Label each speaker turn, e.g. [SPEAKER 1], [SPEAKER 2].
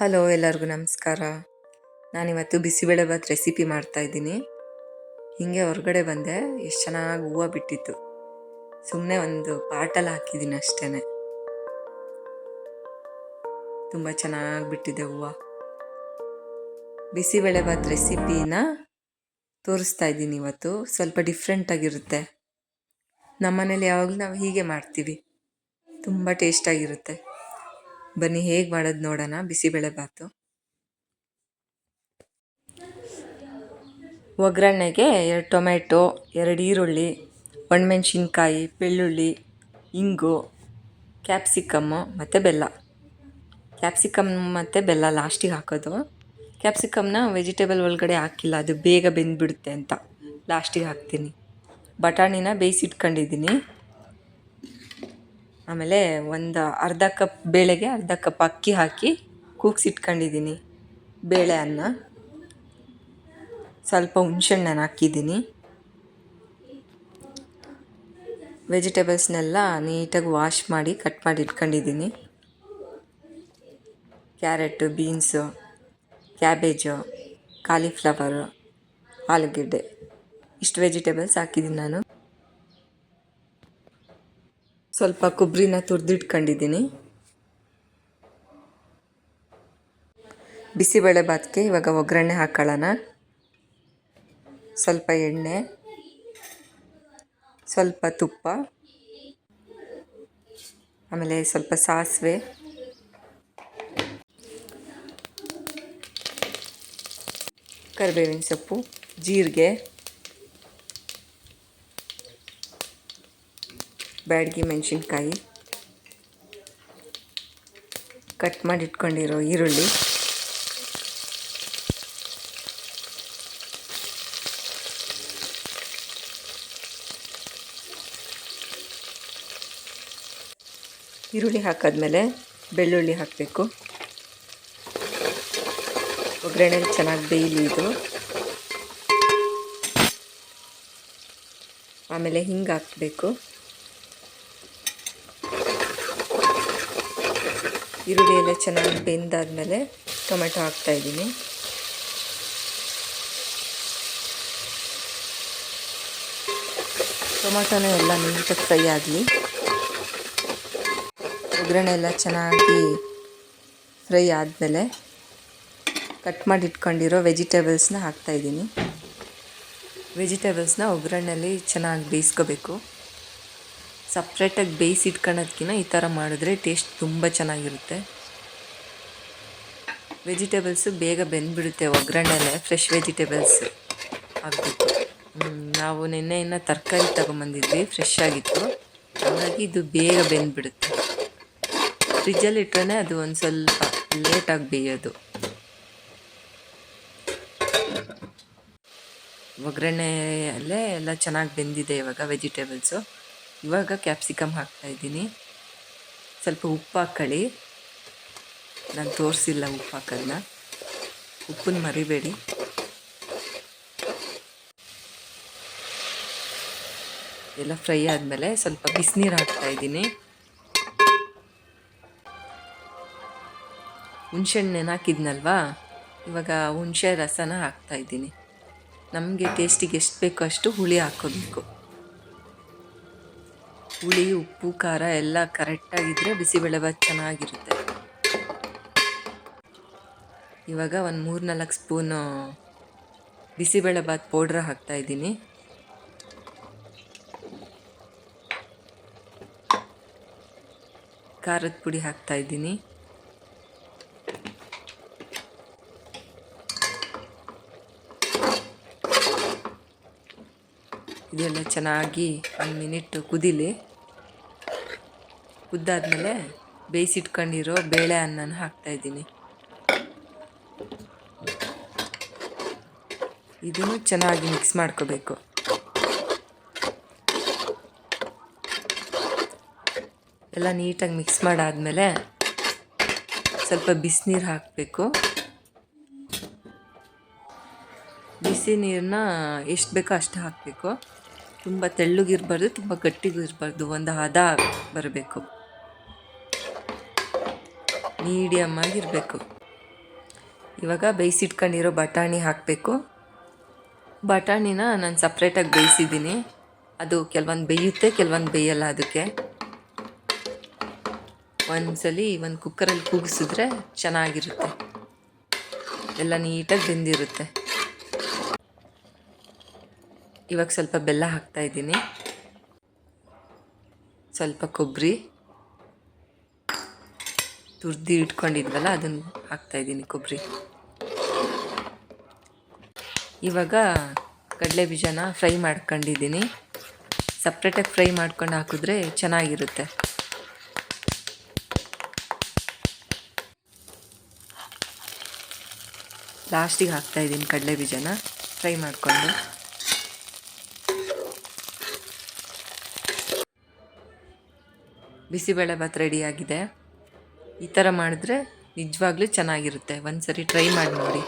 [SPEAKER 1] Hello, ಎಲ್ಲರಿಗೂ ನಮಸ್ಕಾರ. ನಾನಿವತ್ತು ಬಿಸಿಬೇಳೆಭಾತ್ ರೆಸಿಪಿ ಮಾಡ್ತಾಯಿದ್ದೀನಿ. ಹೀಗೆ ಹೊರಗಡೆ ಬಂದೆ, ಎಷ್ಟು ಚೆನ್ನಾಗಿ ಹೂವು ಬಿಟ್ಟಿತ್ತು. ಸುಮ್ಮನೆ ಒಂದು ಪಾಟಲ್ಲಿ ಹಾಕಿದ್ದೀನಿ ಅಷ್ಟೇ. ತುಂಬ ಚೆನ್ನಾಗಿ ಬಿಟ್ಟಿದೆ ಹೂವು. ಬಿಸಿಬೇಳೆಭಾತ್ ರೆಸಿಪಿನ ತೋರಿಸ್ತಾ ಇದ್ದೀನಿ ಇವತ್ತು. ಸ್ವಲ್ಪ ಡಿಫ್ರೆಂಟಾಗಿರುತ್ತೆ. ನಮ್ಮನೇಲಿ ಯಾವಾಗಲೂ ನಾವು ಹೀಗೆ ಮಾಡ್ತೀವಿ. ತುಂಬ ಟೇಸ್ಟಾಗಿರುತ್ತೆ. ಬನ್ನಿ ಹೇಗೆ ಮಾಡೋದು ನೋಡೋಣ. ಬಿಸಿಬೇಳೆಭಾತು ಒಗ್ಗರಣೆಗೆ 2 ಟೊಮೆಟೊ, 2 ಈರುಳ್ಳಿ, ಒಣಮೆಣ್ಸಿನ್ಕಾಯಿ, ಬೆಳ್ಳುಳ್ಳಿ, ಇಂಗು, ಕ್ಯಾಪ್ಸಿಕಮ್ಮು ಮತ್ತು ಬೆಲ್ಲ. ಕ್ಯಾಪ್ಸಿಕಮ್ ಮತ್ತು ಬೆಲ್ಲ ಲಾಸ್ಟಿಗೆ ಹಾಕೋದು. ಕ್ಯಾಪ್ಸಿಕಮ್ನ ವೆಜಿಟೇಬಲ್ ಒಳಗಡೆ ಹಾಕಿಲ್ಲ, ಅದು ಬೇಗ ಬೆಂದುಬಿಡುತ್ತೆ ಅಂತ ಲಾಸ್ಟಿಗೆ ಹಾಕ್ತೀನಿ. ಬಟಾಣಿನ ಬೇಯಿಸಿಟ್ಕೊಂಡಿದ್ದೀನಿ. ಆಮೇಲೆ ಒಂದು ಅರ್ಧ ಕಪ್ ಬೇಳೆಗೆ ಅರ್ಧ ಕಪ್ ಅಕ್ಕಿ ಹಾಕಿ ಕೂಗಿಸಿಟ್ಕೊಂಡಿದ್ದೀನಿ. ಬೇಳೆ ಅನ್ನ, ಸ್ವಲ್ಪ ಹುಣಸೆಹಣ್ಣನ್ನು ಹಾಕಿದ್ದೀನಿ. ವೆಜಿಟೇಬಲ್ಸ್ನೆಲ್ಲ ನೀಟಾಗಿ ವಾಶ್ ಮಾಡಿ ಕಟ್ ಮಾಡಿ ಇಟ್ಕೊಂಡಿದ್ದೀನಿ. ಕ್ಯಾರೆಟು, ಬೀನ್ಸು, ಕ್ಯಾಬೇಜು, ಕಾಲಿಫ್ಲವರು, ಆಲೂಗೆಡ್ಡೆ, ಇಷ್ಟು ವೆಜಿಟೇಬಲ್ಸ್ ಹಾಕಿದ್ದೀನಿ ನಾನು. ಸ್ವಲ್ಪ ಕೊಬ್ಬರಿನ ತುರಿದಿಟ್ಕೊಂಡಿದ್ದೀನಿ. ಬಿಸಿಬೇಳೆಭಾತ್ಗೆ ಇವಾಗ ಒಗ್ಗರಣೆ ಹಾಕೊಳ್ಳೋಣ. ಸ್ವಲ್ಪ ಎಣ್ಣೆ, ಸ್ವಲ್ಪ ತುಪ್ಪ, ಆಮೇಲೆ ಸ್ವಲ್ಪ ಸಾಸಿವೆ, ಕರಿಬೇವಿನ ಸೊಪ್ಪು, ಜೀರಿಗೆ, ಬ್ಯಾಡಗಿ ಮೆಣಸಿನ್ಕಾಯಿ, ಕಟ್ ಮಾಡಿ ಇಟ್ಕೊಂಡಿರೋ ಈರುಳ್ಳಿ, ಈರುಳ್ಳಿ ಹಾಕಾದ್ಮೇಲೆ ಬೆಳ್ಳುಳ್ಳಿ ಹಾಕಬೇಕು. ಒಗ್ಗರಣೆಲಿ ಚೆನ್ನಾಗಿ ಬೇಯಲಿ ಇದು. ಆಮೇಲೆ ಹಿಂಗೆ ಹಾಕಬೇಕು. ಈರುಳ್ಳಿ ಎಲ್ಲ ಚೆನ್ನಾಗಿ ಬೆಂದಾದ್ಮೇಲೆ ಟೊಮೆಟೊ ಹಾಕ್ತಾಯಿದ್ದೀನಿ. ಟೊಮೆಟೊನ ಎಲ್ಲ ನೀಟಾಗಿ ಫ್ರೈ ಆಗಲಿ. ಒಗ್ಗರಣೆ ಎಲ್ಲ ಚೆನ್ನಾಗಿ ಫ್ರೈ ಆದಮೇಲೆ ಕಟ್ ಮಾಡಿ ಇಟ್ಕೊಂಡಿರೋ ವೆಜಿಟೇಬಲ್ಸ್ನ ಹಾಕ್ತಾಯಿದ್ದೀನಿ. ವೆಜಿಟೇಬಲ್ಸ್ನ ಒಗ್ಗರಣೆಯಲ್ಲಿ ಚೆನ್ನಾಗಿ ಬೇಯಿಸ್ಕೋಬೇಕು. ಸಪ್ರೇಟಾಗಿ ಬೇಯಿಸಿಟ್ಕೊಳ್ಳೋದ್ಕಿಂತ ಈ ಥರ ಮಾಡಿದ್ರೆ ಟೇಸ್ಟ್ ತುಂಬ ಚೆನ್ನಾಗಿರುತ್ತೆ. ವೆಜಿಟೇಬಲ್ಸು ಬೇಗ ಬೆಂದುಬಿಡುತ್ತೆ ಒಗ್ಗರಣೆಲೆ. ಫ್ರೆಶ್ ವೆಜಿಟೇಬಲ್ಸ್ ಹಾಕಬೇಕು. ನಾವು ನಿನ್ನೆಯಿಂದ ತರಕಾರಿ ತೊಗೊಂಬಂದಿದ್ವಿ, ಫ್ರೆಶ್ ಆಗಿತ್ತು. ಹಾಗಾಗಿ ಇದು ಬೇಗ ಬೆಂದುಬಿಡುತ್ತೆ. ಫ್ರಿಜ್ಜಲ್ಲಿ ಇಟ್ಟರೆ ಅದು ಒಂದು ಸ್ವಲ್ಪ ಲೇಟಾಗಿ ಬೇಯೋದು. ಒಗ್ಗರಣೆಯಲ್ಲೇ ಎಲ್ಲ ಚೆನ್ನಾಗಿ ಬೆಂದಿದೆ ಇವಾಗ ವೆಜಿಟೇಬಲ್ಸು. ಇವಾಗ ಕ್ಯಾಪ್ಸಿಕಮ್ ಹಾಕ್ತಾಯಿದ್ದೀನಿ. ಸ್ವಲ್ಪ ಉಪ್ಪು ಹಾಕ್ಕೊಳ್ಳಿ. ನಾನು ತೋರಿಸಿಲ್ಲ ಉಪ್ಪು ಹಾಕೋದನ್ನ. ಉಪ್ಪನ್ನು ಮರಿಬೇಡಿ. ಎಲ್ಲ ಫ್ರೈ ಆದಮೇಲೆ ಸ್ವಲ್ಪ ಬಿಸಿನೀರು ಹಾಕ್ತಾಯಿದ್ದೀನಿ. ಹುಣಸೆಹಣ್ಣು ಹಾಕಿದ್ನಲ್ವಾ, ಇವಾಗ ಹುಣಸೆ ರಸನ ಹಾಕ್ತಾಯಿದ್ದೀನಿ. ನಮಗೆ ಟೇಸ್ಟಿಗೆ ಎಷ್ಟು ಬೇಕೋ ಅಷ್ಟು ಹುಳಿ ಹಾಕ್ಕೋಬೇಕು. ಹುಳಿ, ಉಪ್ಪು, ಖಾರ ಎಲ್ಲ ಕರೆಕ್ಟಾಗಿದ್ದರೆ ಬಿಸಿಬೇಳೆಭಾತ್ ಚೆನ್ನಾಗಿರುತ್ತೆ. ಇವಾಗ ಒಂದು 3-4 ಸ್ಪೂನು ಬಿಸಿಬೇಳೆಭಾತ್ ಪೌಡ್ರ್ ಹಾಕ್ತಾಯಿದ್ದೀನಿ. ಖಾರದ ಪುಡಿ ಹಾಕ್ತಾಯಿದ್ದೀನಿ. ಇದೆಲ್ಲ ಚೆನ್ನಾಗಿ 1 ಮಿನಿಟ್ ಕುದೀಲಿ. ಕುದ್ದಾದ್ಮೇಲೆ ಬೇಯಿಸಿಟ್ಕೊಂಡಿರೋ ಬೇಳೆ ಅನ್ನನ ಹಾಕ್ತಾಯಿದ್ದೀನಿ. ಇದನ್ನು ಚೆನ್ನಾಗಿ ಮಿಕ್ಸ್ ಮಾಡ್ಕೋಬೇಕು. ಎಲ್ಲ ನೀಟಾಗಿ ಮಿಕ್ಸ್ ಮಾಡಾದ್ಮೇಲೆ ಸ್ವಲ್ಪ ಬಿಸಿನೀರು ಹಾಕಬೇಕು. ಬಿಸಿ ನೀರನ್ನ ಎಷ್ಟು ಬೇಕೋ ಅಷ್ಟು ಹಾಕಬೇಕು. ತುಂಬ ತೆಳ್ಳಗಿರಬಾರ್ದು, ತುಂಬ ಗಟ್ಟಿಗೂ ಇರಬಾರ್ದು. ಒಂದು ಹದ ಬರಬೇಕು, ಮೀಡಿಯಮ್ ಆಗಿರಬೇಕು. ಇವಾಗ ಬೇಯಿಸಿಟ್ಕೊಂಡಿರೋ ಬಟಾಣಿ ಹಾಕಬೇಕು. ಬಟಾಣಿನ ನಾನು ಸಪ್ರೇಟಾಗಿ ಬೇಯಿಸಿದ್ದೀನಿ. ಅದು ಕೆಲವೊಂದು ಬೇಯುತ್ತೆ, ಕೆಲವೊಂದು ಬೇಯಲ್ಲ. ಅದಕ್ಕೆ ಒಂದ್ಸಲಿ ಒಂದು ಕುಕ್ಕರಲ್ಲಿ ಕೂಗಿಸಿದ್ರೆ ಚೆನ್ನಾಗಿರುತ್ತೆ, ಎಲ್ಲ ನೀಟಾಗಿ ಬೆಂದಿರುತ್ತೆ. ಇವಾಗ ಸ್ವಲ್ಪ ಬೆಲ್ಲ ಹಾಕ್ತಾಯಿದ್ದೀನಿ, ಸ್ವಲ್ಪ ಕೊಬ್ಬರಿ ತುರ್ದು ಇಟ್ಕೊಂಡಿದ್ವಲ್ಲ ಅದನ್ನು ಹಾಕ್ತಾಯಿದ್ದೀನಿ, ಕೊಬ್ಬರಿ. ಇವಾಗ ಕಡಲೆ ಬೀಜನ ಫ್ರೈ ಮಾಡ್ಕೊಂಡಿದ್ದೀನಿ. ಸಪ್ರೇಟಾಗಿ ಫ್ರೈ ಮಾಡ್ಕೊಂಡು ಹಾಕಿದ್ರೆ ಚೆನ್ನಾಗಿರುತ್ತೆ. ಲಾಸ್ಟಿಗೆ ಹಾಕ್ತಾಯಿದ್ದೀನಿ ಕಡಲೆ ಬೀಜನ ಫ್ರೈ ಮಾಡಿಕೊಂಡು. ಬಿಸಿಬೇಳೆಭಾತ್ ರೆಡಿಯಾಗಿದೆ. ಈ ಥರ ಮಾಡಿದ್ರೆ ನಿಜವಾಗ್ಲೂ ಚೆನ್ನಾಗಿರುತ್ತೆ. ಒಂದು ಸರಿ ಟ್ರೈ ಮಾಡಿ ನೋಡಿ.